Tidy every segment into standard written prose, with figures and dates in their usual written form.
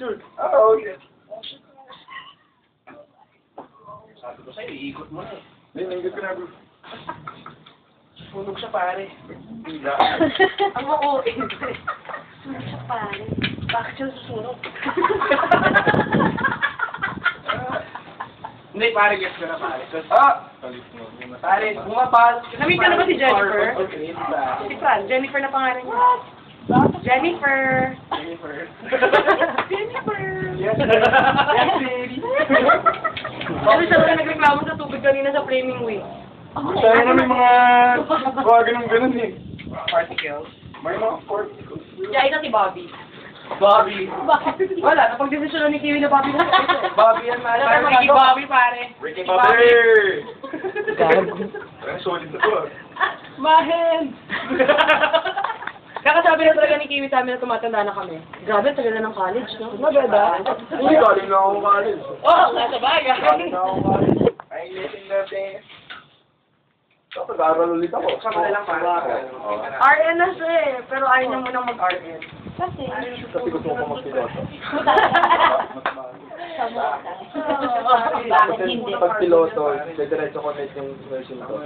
shoot. Oh, shit. Sabi ko sa'yo, iikot mo na eh. Hindi, nangigit ko na, bro. Sunog siya, pare. Hila. Ang makuha. Sunog siya, pare. Bakit siya susunog? Hindi, pare, guess ko na, pare. Kalit mo. Pare, bumabal. Namit ka na ba si Jennifer? Okay, diba? Si Fran, Jennifer na pangalan niya. Jennifer! Jennifer. Jennifer! Yes, yes, baby. Kasi siya na nagreklamo sa tubig kanina sa Flaming Wing. Sana na may mga ganun eh. Particles. May mga particles. Yeah, isa si Bobby. Bobby. Wala, napag-desisyon ni Kiwi na Bobby na. Bobby yan, pare. Parang Ricky Bobby, pare. Ricky Bobby! Parang solid na to ah. Mahen! Nakasabi na talaga ni Kiwi sa amin na tumatanda na kami. Grabe, tagal na ng college, no? Maganda. Hindi, galing na ako college. Oo, nasa bagay. Galing na ako college. Ay, litin natin. So, pag-aaral ulit ako. Sama na lang, pare. RN na siya eh, pero ayaw niya munang mag-RN. Kasi? Kasi gusto ko pa magpiloto. Kasi pag piloto, diretso connect yung nursing ko.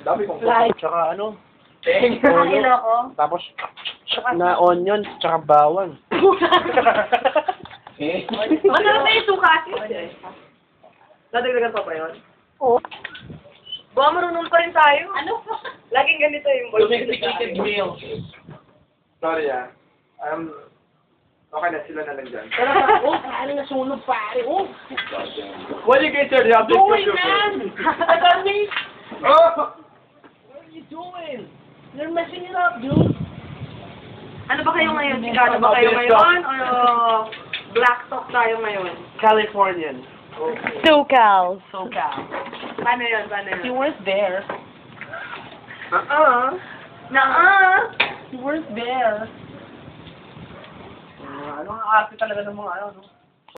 Dami kong Tsaka ano, Nakakilo ko. tapos na onion, tsaka bawang. Masarap na yung sukati. Nadagdagan pa ba yun? Oo. Baka marunong pa rin tayo. Ano? Laging ganito yung boy. Domesticated meal. Sorry ah. Okay na, sila na lang dyan. Pero pa, oh, pare na sunog pare. Oh, What do you guys say? You have to do it, man! Attorney! Oh! What are you doing? You're messing it up, dude. Ano ba kayo ngayon? Chicano ba kayo ngayon? O black talk tayo ngayon? Californian. SoCal. SoCal. Paano yun? Paano You yun? weren't there. Naa! You weren't there. Ano ang arte talaga ng mga ano, no?